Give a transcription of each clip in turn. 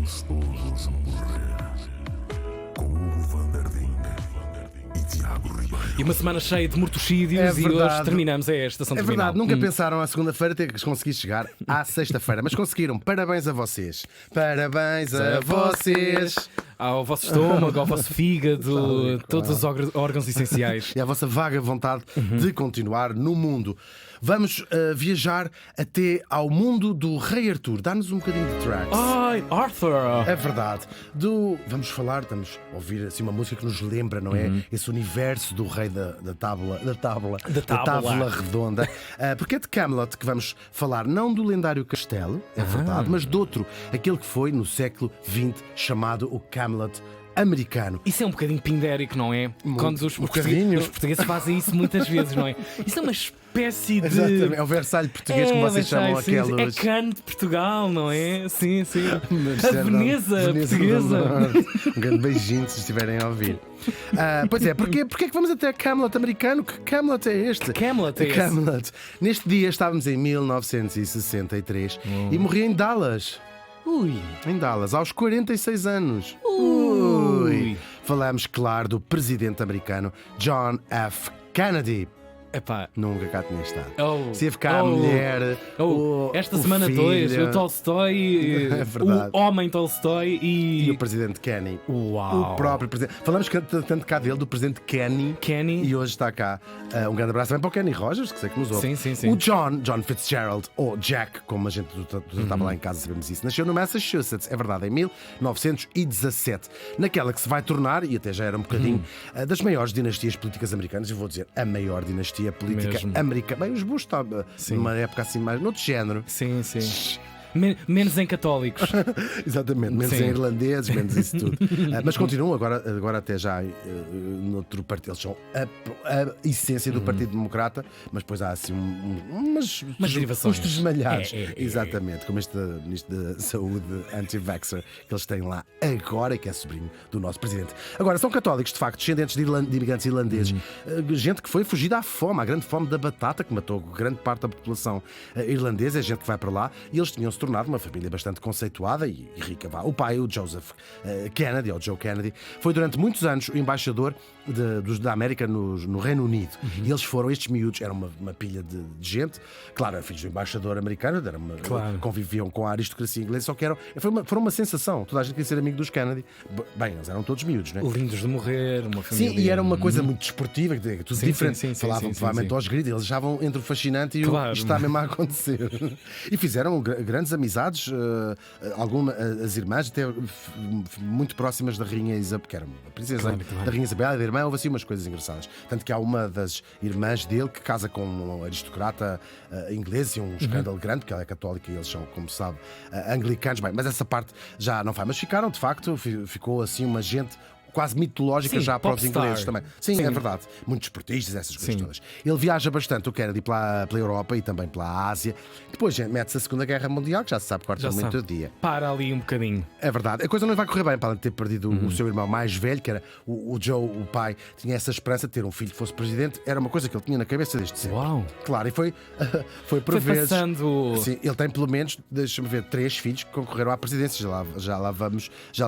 Estamos todos a morrer. Com Hugo Van der Ding e Tiago Ribeiro. E uma semana cheia de mortocídios É e verdade. hoje terminamos a estação É terminal. verdade, nunca pensaram à segunda-feira ter que conseguir chegar à sexta-feira, mas conseguiram. Parabéns a vocês. Parabéns a vocês. Ao vosso estômago, ao vosso fígado, todos os órgãos essenciais. E a vossa vaga vontade de continuar no mundo. Vamos viajar até ao mundo do Rei Arthur. Dá-nos um bocadinho de tracks. Ai, Arthur! É verdade. Vamos ouvir assim, uma música que nos lembra, não é? Esse universo do rei da tábua redonda. Porque é de Camelot que vamos falar, não do lendário castelo, é verdade, mas de outro, aquele que foi no século XX chamado o Camelot americano. Isso é um bocadinho pindérico, não é? Quando os bocadinho. portugueses fazem isso muitas vezes, não é? Isso é uma espécie de. Exatamente, é o Versalhes português, como vocês chamam sim, aqueles. É Cannes de Portugal, não é? Sim, sim. Mas A é Veneza portuguesa. Um grande beijinho se estiverem a ouvir. Pois é, porque é que vamos até Camelot americano? Que Camelot é este? Camelot é esse? Camelot. Neste dia estávamos em 1963 e morri em Dallas. Ui. Em Dallas, aos 46 anos. Ui. Falamos, claro, do presidente americano John F. Kennedy. Epá. Nunca cá tinha estado. Oh, Esteve cá a oh, mulher. esta o semana filho, 2, o Tolstói, É verdade. o homem Tolstói E o presidente Kenny. Uau. O próprio presidente. Falamos tanto cá dele, do presidente Kenny. Kenny. E hoje está cá. Um grande abraço também para o Kenny Rogers, que sei que nos ouve. Sim. O John Fitzgerald, ou Jack, como a gente estava lá em casa, sabemos isso. Nasceu no Massachusetts, é verdade, em 1917. Naquela que se vai tornar, e até já era um bocadinho, das maiores dinastias políticas americanas. Eu vou dizer a maior dinastia política Mesmo. americana. Bem, os Bush estavam numa época assim mais, noutro género. Sim. Menos em católicos. Exatamente, menos Sim. em irlandeses, menos isso tudo. Mas continuam agora até já noutro partido. Eles são a essência do Partido Democrata, mas depois há assim umas derivações. uns desmalhados. É. Exatamente, como este ministro da Saúde anti-vaxxer que eles têm lá agora, que é sobrinho do nosso presidente. Agora, são católicos, de facto, descendentes de imigrantes irlandeses, gente que foi fugida à fome, à grande fome da batata, que matou grande parte da população irlandesa, é gente que vai para lá, e eles tinham-se tornado uma família bastante conceituada e rica. O pai, o Joseph Kennedy, ou Joe Kennedy, foi durante muitos anos o embaixador da América no Reino Unido. E eles foram, estes miúdos, eram uma pilha de gente, claro, eram filhos do embaixador americano, conviviam com a aristocracia inglesa, só que foram uma sensação. Toda a gente queria ser amigo dos Kennedy. Bem, eles eram todos miúdos, não é? Lindos de morrer, uma família. Sim, e era uma coisa muito desportiva, tudo diferente. sim, Falavam provavelmente aos gritos, eles achavam entre o fascinante e Claro. isto está mesmo a acontecer. E fizeram grandes amizades, as irmãs até muito próximas da Rainha Isabel, que era a princesa Claro. da Rainha Isabel e da irmã. Houve assim umas coisas engraçadas. Tanto que há uma das irmãs dele que casa com um aristocrata inglês, e um escândalo grande, porque ela é católica e eles são, como se sabe, anglicanos. Bem, mas essa parte já não vai. Mas ficaram, de facto, ficou assim uma gente quase mitológica, Sim, já para os popstar. ingleses também. Sim, é verdade. Muitos esportistas, essas coisas todas. Ele viaja bastante, o Kennedy, pela Europa e também pela Ásia. Depois mete-se a Segunda Guerra Mundial, que já se sabe, corta muito o dia. Para ali um bocadinho. É verdade. A coisa não vai correr bem, para além de ter perdido o seu irmão mais velho, que era o Joe, o pai, tinha essa esperança de ter um filho que fosse presidente. Era uma coisa que ele tinha na cabeça desde sempre. Uau. Claro, e foi por Foi vezes. passando. Sim, ele tem pelo menos, deixa-me ver, 3 filhos que concorreram à presidência. Já lá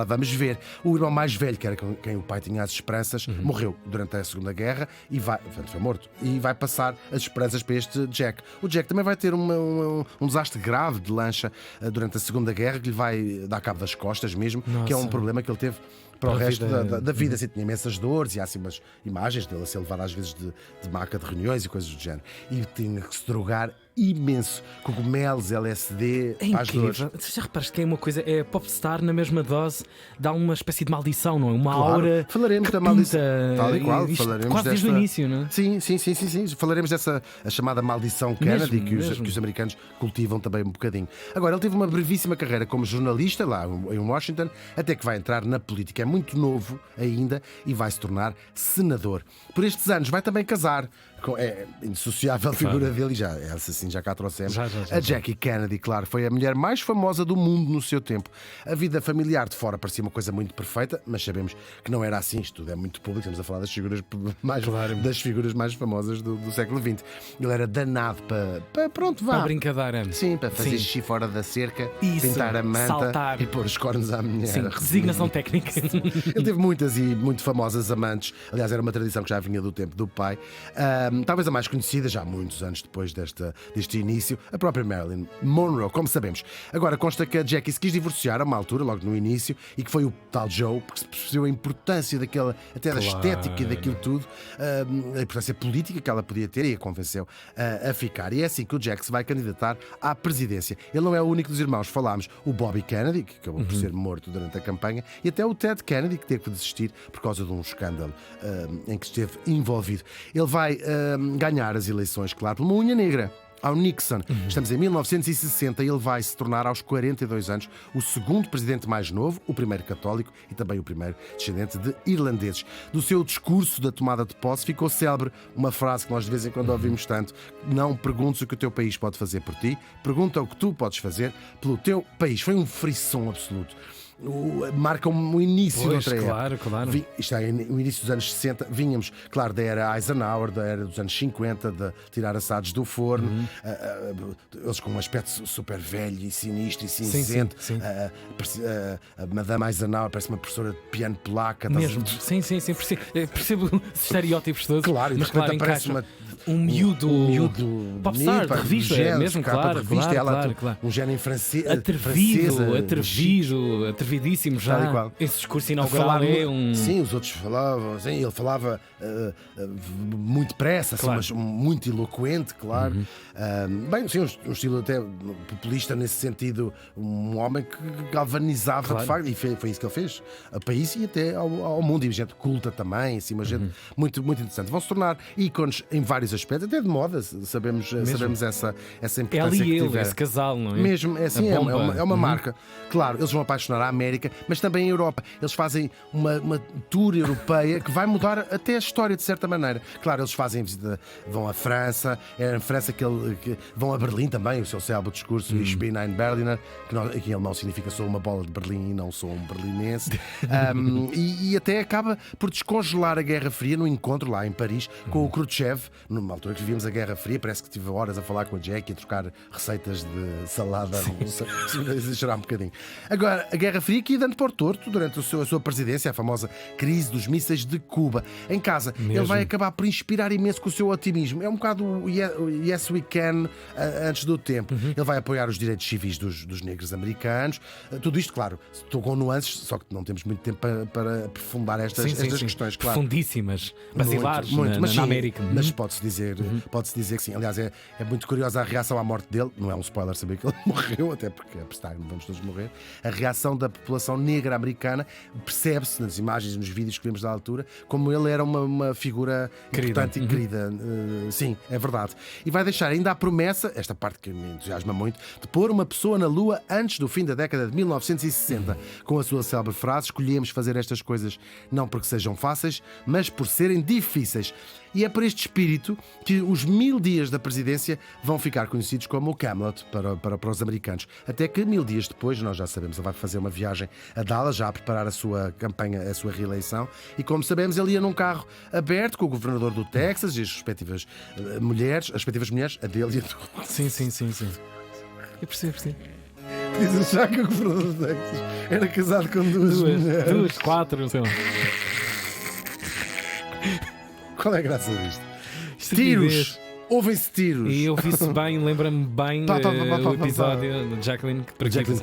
vamos ver. O irmão mais velho, que era com quem o pai tinha as esperanças, morreu durante a Segunda Guerra e foi morto. E vai passar as esperanças para este Jack. O Jack também vai ter um desastre grave de lancha durante a Segunda Guerra, que lhe vai dar cabo das costas mesmo, que é um problema que ele teve para o resto da vida. Assim, tinha imensas dores e há assim umas imagens dele a ser levado às vezes de maca de reuniões e coisas do género. E tinha que se drogar imenso. Cogumelos, LSD, É às dores. incrível. Tu já reparaste que é uma coisa, é popstar na mesma dose, dá uma espécie de maldição, não é? Uma Claro. aura. Falaremos que da maldição. pinta, Tal e qual. isto Falaremos quase desde o início, não é? Sim. Falaremos dessa a chamada maldição Kennedy, Mesmo. que os americanos cultivam também um bocadinho. Agora, ele teve uma brevíssima carreira como jornalista lá em Washington, até que vai entrar na política. É muito novo ainda e vai se tornar senador. Por estes anos vai também casar. É indissociável a figura dele, já é sim, já cá trouxemos. Já. A Jackie Kennedy, claro, foi a mulher mais famosa do mundo no seu tempo. A vida familiar de fora parecia uma coisa muito perfeita, mas sabemos que não era assim. Isto tudo é muito público, estamos a falar das figuras mais famosas do século XX. Ele era danado para pronto, vá. Para brincadeira. Sim, para fazer Sim. xixi fora da cerca, Isso, pintar a manta saltar. e pôr os cornos à mulher. Sim, designação técnica. Ele teve muitas e muito famosas amantes. Aliás, era uma tradição que já vinha do tempo do pai. Talvez a mais conhecida, já muitos anos depois deste início, a própria Marilyn Monroe, como sabemos. Agora, consta que a Jackie se quis divorciar a uma altura, logo no início, e que foi o tal Joe, porque se percebeu a importância daquela, até da estética e daquilo tudo, a importância política que ela podia ter, e a convenceu a ficar. E é assim que o Jack se vai candidatar à presidência. Ele não é o único dos irmãos. Falámos o Bobby Kennedy, que acabou por ser morto durante a campanha, e até o Ted Kennedy, que teve que desistir por causa de um escândalo em que esteve envolvido. Ele vai ganhar as eleições, claro, por uma unha negra ao Nixon. Estamos em 1960 e ele vai se tornar aos 42 anos o segundo presidente mais novo, o primeiro católico e também o primeiro descendente de irlandeses. Do seu discurso da tomada de posse ficou célebre uma frase que nós de vez em quando ouvimos tanto: não perguntes o que o teu país pode fazer por ti, pergunta o que tu podes fazer pelo teu país. Foi um frisson absoluto. Marca o início da outra época. Claro. Isto é, no início dos anos 60, vinhamos, claro, da era Eisenhower, da era dos anos 50, de tirar assados do forno, eles com um aspecto super velho e sinistro e cinzento. Sim. A Madame Eisenhower parece uma professora de piano polaca. Mesmo. Sim. Percebo os estereótipos todos. Claro, e mas de repente claro, aparece encaixa um miúdo popstar de revista, mesmo, claro. Um género francês. Atrevidíssimo já. Esse discurso inaugural Sim, os outros falavam, sim, ele falava muito depressa, assim, mas muito eloquente, claro. Bem, sim, um estilo até populista nesse sentido, um homem que galvanizava de facto, e foi isso que ele fez a país e até ao mundo, e gente culta também, assim, uma gente muito interessante. Vão se tornar ícones em vários aspectos, até de moda, sabemos essa importância ela e que ele, tiveram. Esse casal, não é? Mesmo, é assim, é uma marca. Claro, eles vão apaixonar a América, mas também a Europa. Eles fazem uma tour europeia que vai mudar até a história de certa maneira. Claro, eles fazem visita, vão à França, é em França que vão a Berlim também, o seu célebre discurso Ich bin ein Berliner, que em alemão significa sou uma bola de Berlim e não sou um berlinense. E até acaba por descongelar a Guerra Fria no encontro lá em Paris com o Khrushchev, numa altura que vivíamos a Guerra Fria. Parece que tive horas a falar com a Jackie, a trocar receitas de salada russa, se exagerar um bocadinho. Agora, a Guerra Fria que ia dando por torto durante a sua presidência, a famosa crise dos mísseis de Cuba. Em casa, ele vai acabar por inspirar imenso com o seu otimismo. É um bocado o Yes We Can antes do tempo. Ele vai apoiar os direitos civis dos negros americanos. Tudo isto, claro, estou com nuances, só que não temos muito tempo para aprofundar estas questões, claro. Profundíssimas, basilares na América. Mas pode-se dizer que sim. Aliás, é muito curiosa a reação à morte dele. Não é um spoiler saber que ele morreu, até porque vamos todos morrer. A reação da população negra americana percebe-se nas imagens e nos vídeos que vemos da altura como ele era uma figura importante e querida. Sim, é verdade. E vai deixar ainda a promessa, esta parte que me entusiasma muito, de pôr uma pessoa na Lua antes do fim da década de 1960. Com a sua célebre frase: escolhemos fazer estas coisas não porque sejam fáceis, mas por serem difíceis. E é por este espírito que os 1000 dias da presidência vão ficar conhecidos como o Camelot para os americanos. Até que 1000 dias depois, nós já sabemos, ele vai fazer uma viagem a Dallas, já a preparar a sua campanha, a sua reeleição. E como sabemos, ele ia num carro aberto com o governador do Texas e as respectivas mulheres, a dele e a do... Sim. Eu percebo. Dizem já que o governador do Texas era casado com duas mulheres. 2, 4, sei lá. Qual é a graça disto? Tiros! Ouvem-se tiros. E eu vi-se bem, lembra-me bem o episódio de Jacqueline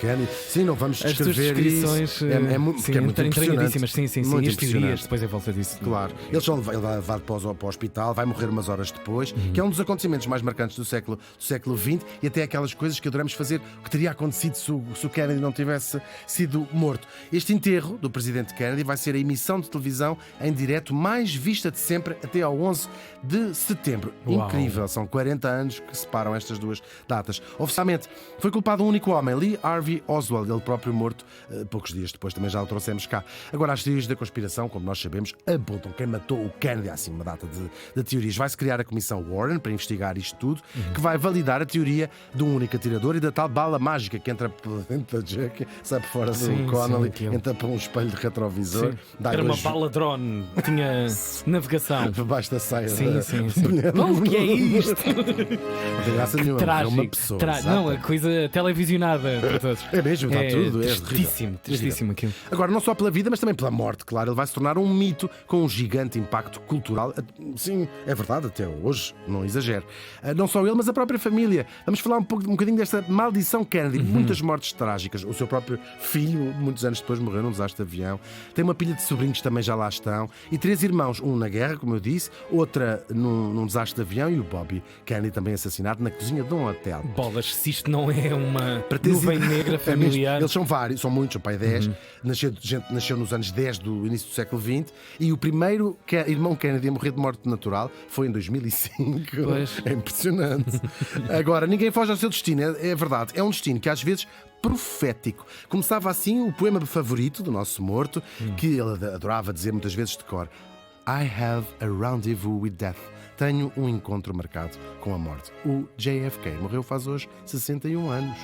Kennedy. Sim, não vamos descrever as descrições. É muito impressionantíssimas. Sim. Muito Estes dias, depois eu volto a disso. Claro. Ele vai levado para o hospital, vai morrer umas horas depois, que é um dos acontecimentos mais marcantes do século XX e até aquelas coisas que adoramos fazer, o que teria acontecido se o Kennedy não tivesse sido morto. Este enterro do presidente Kennedy vai ser a emissão de televisão em direto mais vista de sempre até ao 11 de setembro. Uau. Incrível. incrível, são 40 anos que separam estas duas datas. Oficialmente foi culpado um único homem, Lee Harvey Oswald, ele próprio morto poucos dias depois, também já o trouxemos cá. Agora, as teorias da conspiração, como nós sabemos, apontam quem matou o Kennedy, há assim uma data de teorias. Vai-se criar a Comissão Warren para investigar isto tudo, que vai validar a teoria de um único atirador e da tal bala mágica que entra por dentro da Jack, sai por fora Sim, do Connolly, sim, entra por um espelho de retrovisor. Dá Era uma dois- bala drone, tinha navegação. por baixo da saia. Sim, da- sim, sim. mulher. O que é isto? Não tem graça nenhuma, é Trágico. uma pessoa. Não, exato. a coisa televisionada para todos. É mesmo, está tudo. É tristíssimo, tristíssimo aquilo. Agora, não só pela vida, mas também pela morte, claro. Ele vai se tornar um mito com um gigante impacto cultural. Sim, é verdade, até hoje, não exagero. Não só ele, mas a própria família. Vamos falar um bocadinho desta maldição Kennedy. Muitas mortes trágicas. O seu próprio filho, muitos anos depois, morreu num desastre de avião. Tem uma pilha de sobrinhos que também já lá estão. E 3 irmãos, um na guerra, como eu disse, outra num desastre de avião e o Bobby Kennedy também assassinado na cozinha de um hotel. Bolas, se isto não é uma Para teres nuvem ideia- negra É mesmo. familiar. Eles são vários, são muitos, o pai 10. Gente nasceu nos anos 10 do início do século XX e o primeiro irmão Kennedy a morrer de morte natural foi em 2005. Pois. É impressionante. Agora, ninguém foge ao seu destino, é verdade. É um destino que às vezes profético. Começava assim o poema favorito do nosso morto, que ele adorava dizer muitas vezes de cor: I have a rendezvous with death. Tenho um encontro marcado com a morte. O JFK morreu faz hoje 61 anos.